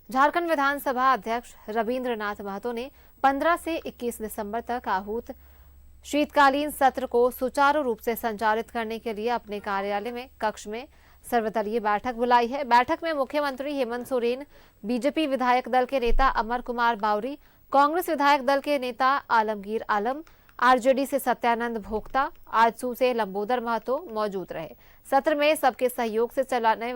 झारखंड विधानसभा अध्यक्ष रविंद्रनाथ महतो ने 15 से 21 दिसंबर तक आहूत शीतकालीन सत्र को सुचारू रूप से संचालित करने के लिए अपने कार्यालय में कक्ष में सर्वदलीय बैठक बुलाई है। बैठक में मुख्यमंत्री हेमंत सोरेन, बीजेपी विधायक दल के नेता अमर कुमार बावरी, कांग्रेस विधायक दल के नेता आलमगीर आलम, आरजेडी से सत्यानंद भोक्ता, आजसू से लंबोदर महतो मौजूद रहे। सत्र में सबके सहयोग से चलाने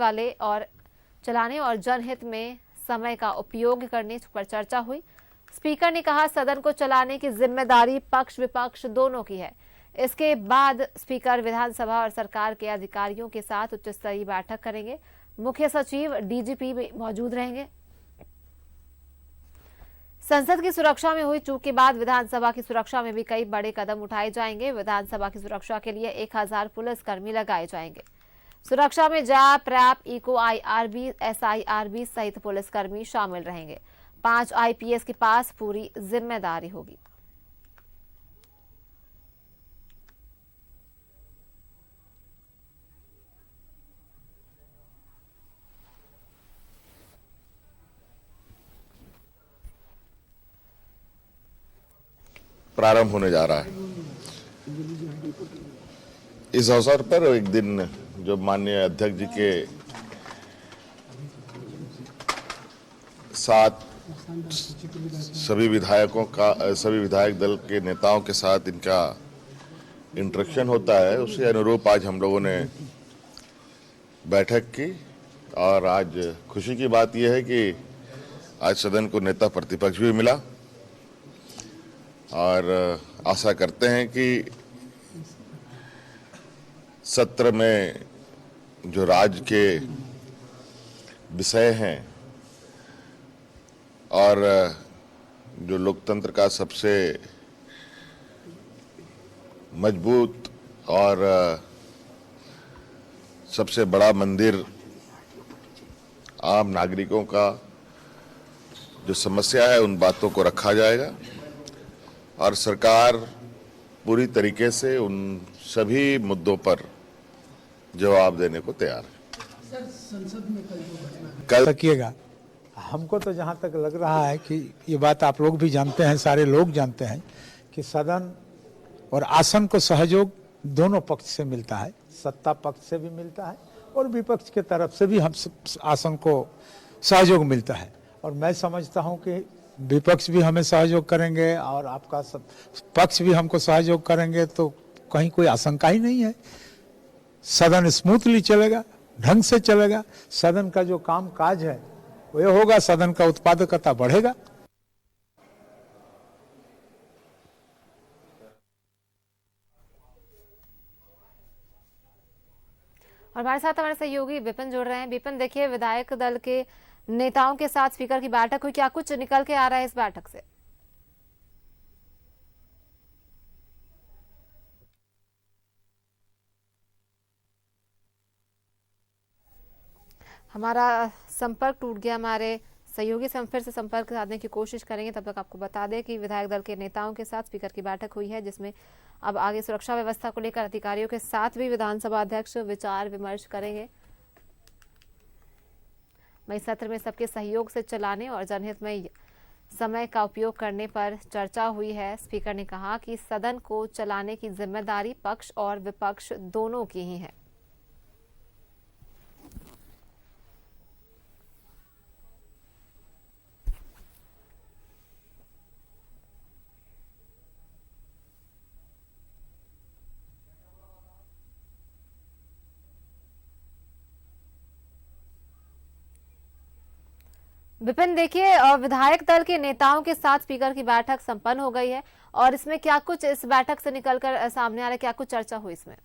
और जनहित में समय का उपयोग करने पर चर्चा हुई। स्पीकर ने कहा, सदन को चलाने की जिम्मेदारी पक्ष विपक्ष दोनों की है। इसके बाद स्पीकर विधानसभा और सरकार के अधिकारियों के साथ उच्च स्तरीय बैठक करेंगे। मुख्य सचिव, डीजीपी भी मौजूद रहेंगे। संसद की सुरक्षा में हुई चूक के बाद विधानसभा की सुरक्षा में भी कई बड़े कदम उठाए जाएंगे। विधानसभा की सुरक्षा के लिए 1000 पुलिसकर्मी लगाए जाएंगे। सुरक्षा में JAP, rap, eco, IRB, SIRB सहित पुलिसकर्मी शामिल रहेंगे। 5 आईपीएस के पास पूरी जिम्मेदारी होगी। प्रारंभ होने जा रहा है। इस अवसर पर एक दिन जो माननीय अध्यक्ष जी के साथ सभी विधायक दल के नेताओं के साथ इनका इंटरेक्शन होता है, उसी अनुरूप आज हम लोगों ने बैठक की। और आज खुशी की बात यह है कि आज सदन को नेता प्रतिपक्ष भी मिला और आशा करते हैं कि सत्र में जो राज्य के विषय हैं और जो लोकतंत्र का सबसे मजबूत और सबसे बड़ा मंदिर आम नागरिकों का जो समस्या है, उन बातों को रखा जाएगा और सरकार पूरी तरीके से उन सभी मुद्दों पर जवाब देने को तैयार है। सर, संसद में कल तकिएगा। हमको तो जहाँ तक लग रहा है कि ये बात आप लोग भी जानते हैं, सारे लोग जानते हैं कि सदन और आसन को सहयोग दोनों पक्ष से मिलता है। सत्ता पक्ष से भी मिलता है और विपक्ष के तरफ से भी हम आसन को सहयोग मिलता है। और मैं समझता हूँ कि विपक्ष भी हमें सहयोग करेंगे और आपका पक्ष भी हमको सहयोग करेंगे, तो कहीं कोई आशंका ही नहीं है। सदन स्मूथली चलेगा, ढंग से चलेगा। सदन का जो काम काज है वो होगा, सदन का उत्पादकता बढ़ेगा। और हमारे साथ हमारे सहयोगी विपिन जुड़ रहे हैं। विपिन, देखिए, विधायक दल के नेताओं के साथ स्पीकर की बैठक हुई, क्या कुछ निकल के आ रहा है इस बैठक से? हमारा संपर्क टूट गया। हमारे सहयोगी से हम फिर से संपर्क साधने की कोशिश करेंगे। तब तक आपको बता दें कि विधायक दल के नेताओं के साथ स्पीकर की बैठक हुई है, जिसमें अब आगे सुरक्षा व्यवस्था को लेकर अधिकारियों के साथ भी विधानसभा अध्यक्ष विचार विमर्श करेंगे। मई सत्र में सबके सहयोग से चलाने और जनहित में समय का उपयोग करने पर चर्चा हुई है। स्पीकर ने कहा कि सदन को चलाने की जिम्मेदारी पक्ष और विपक्ष दोनों की ही है। विपिन, देखिए, विधायक दल के नेताओं के साथ स्पीकर की बैठक संपन्न हो गई है और इसमें क्या कुछ इस बैठक से निकलकर सामने आ रहा है, क्या कुछ चर्चा हुई इसमें?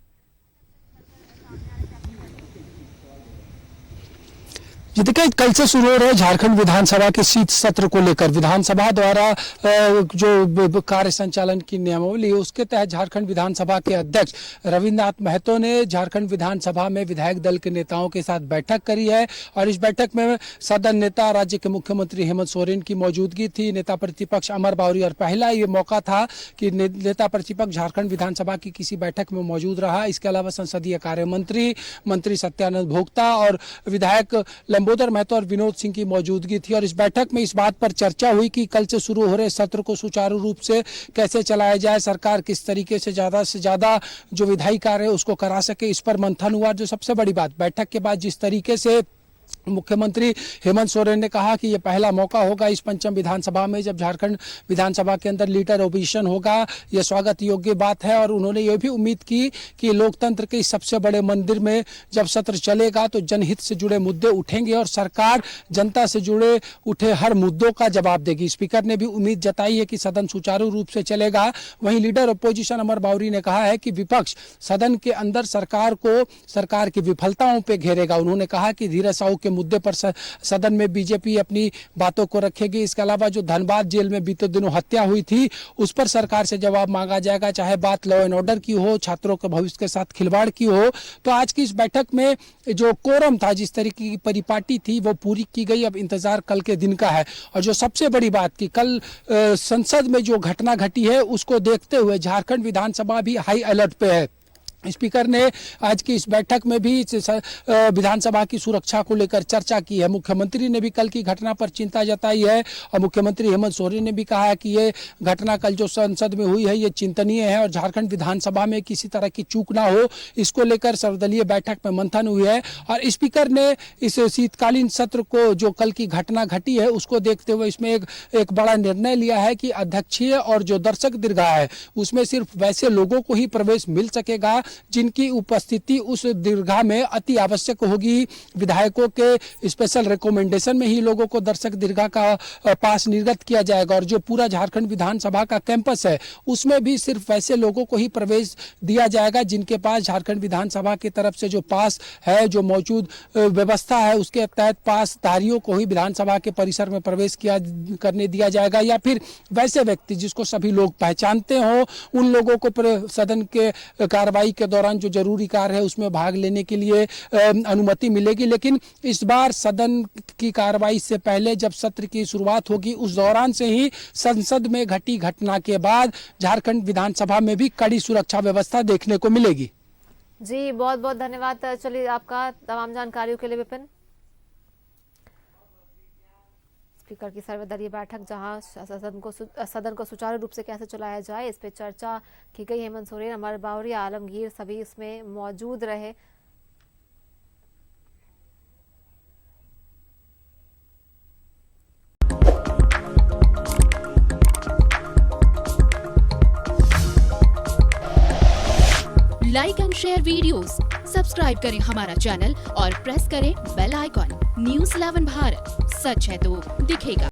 जी देखिए, कल से शुरू हो रहे झारखंड विधानसभा के शीत सत्र को लेकर विधानसभा द्वारा जो कार्य संचालन की नियमावली है, उसके तहत झारखंड विधानसभा के अध्यक्ष रविंद्रनाथ महतो ने झारखंड विधानसभा में विधायक दल के नेताओं के साथ बैठक करी है। और इस बैठक में सदन नेता राज्य के मुख्यमंत्री हेमंत सोरेन की मौजूदगी थी, नेता प्रतिपक्ष अमर बावरी, और पहला ये मौका था कि नेता प्रतिपक्ष झारखंड विधानसभा की किसी बैठक में मौजूद रहा। इसके अलावा संसदीय कार्य मंत्री सत्यानंद भोक्ता और विधायक लंबोदर लंबोदर महतो और विनोद सिंह की मौजूदगी थी। और इस बैठक में इस बात पर चर्चा हुई कि कल से शुरू हो रहे सत्र को सुचारू रूप से कैसे चलाया जाए, सरकार किस तरीके से ज्यादा जो विधायी कार्य है उसको करा सके, इस पर मंथन हुआ। जो सबसे बड़ी बात, बैठक के बाद जिस तरीके से मुख्यमंत्री हेमंत सोरेन ने कहा कि यह पहला मौका होगा इस पंचम विधानसभा में जब झारखंड विधानसभा के अंदर लीडर ओपोजिशन होगा, यह स्वागत योग्य बात है। और उन्होंने यह भी उम्मीद की कि लोकतंत्र के इस सबसे बड़े मंदिर में जब सत्र चलेगा तो जनहित से जुड़े मुद्दे उठेंगे और सरकार जनता से जुड़े उठे हर मुद्दों का जवाब देगी। स्पीकर ने भी उम्मीद जताई है कि सदन सुचारू रूप से चलेगा। वहीं लीडर ओपोजिशन अमर बावरी ने कहा है कि विपक्ष सदन के अंदर सरकार की विफलताओं पर घेरेगा। उन्होंने कहा कि धीरज साहू के मुद्दे पर सदन में बीजेपी अपनी बातों को रखेगी। इसके अलावा जो धनबाद जेल में बीते दिनों हत्या हुई थी उस पर सरकार से जवाब मांगा जाएगा, चाहे बात लॉ एंड ऑर्डर की हो, छात्रों के भविष्य के साथ खिलवाड़ की हो। तो आज की इस बैठक में जो कोरम था, जिस तरीके की परिपाटी थी वो पूरी की गई। अब इंतजार कल के दिन का है। और जो सबसे बड़ी बात की कल संसद में जो घटना घटी है उसको देखते हुए झारखंड विधानसभा भी हाई अलर्ट पे है। स्पीकर ने आज की इस बैठक में भी विधानसभा की सुरक्षा को लेकर चर्चा की है। मुख्यमंत्री ने भी कल की घटना पर चिंता जताई है और मुख्यमंत्री हेमंत सोरेन ने भी कहा है कि ये घटना कल जो संसद में हुई है ये चिंतनीय है और झारखंड विधानसभा में किसी तरह की चूक ना हो, इसको लेकर सर्वदलीय बैठक में मंथन हुई है। और स्पीकर ने इस शीतकालीन सत्र को जो कल की घटना घटी है उसको देखते हुए इसमें एक बड़ा निर्णय लिया है कि अध्यक्षीय और जो दर्शक दीर्घा है उसमें सिर्फ वैसे लोगों को ही प्रवेश मिल सकेगा जिनकी उपस्थिति उस दीर्घा में अति आवश्यक होगी। विधायकों के स्पेशल रिकमेंडेशन में ही लोगों को दर्शक दीर्घा का पास निर्गत किया जाएगा। और जो पूरा झारखंड विधानसभा का कैंपस है उसमें भी सिर्फ वैसे लोगों को ही प्रवेश दिया जाएगा जिनके पास झारखंड विधानसभा की तरफ से जो पास है, जो मौजूद व्यवस्था है उसके तहत पासधारियों को ही विधानसभा के परिसर में प्रवेश करने दिया जाएगा। या फिर वैसे व्यक्ति जिसको सभी लोग पहचानते हो उन लोगों को सदन के कार्रवाई के दौरान जो जरूरी कार्य है उसमें भाग लेने के लिए अनुमति मिलेगी। लेकिन इस बार सदन की कार्रवाई से पहले जब सत्र की शुरुआत होगी उस दौरान से ही संसद में घटी घटना के बाद झारखंड विधानसभा में भी कड़ी सुरक्षा व्यवस्था देखने को मिलेगी। जी बहुत बहुत धन्यवाद। चलिए आपका तमाम जानकारियों के लिए विपिन। स्पीकर की सर्वदलीय बैठक जहां सदन को सुचारू रूप से कैसे चलाया जाए इस पे चर्चा की गई। हेमंत सोरेन, अमर बावरी, आलमगीर सभी इसमें मौजूद रहे। Like and share videos, subscribe करें हमारा चैनल और प्रेस करें बेल आइकॉन। न्यूज़ 11 भारत, सच है तो दिखेगा।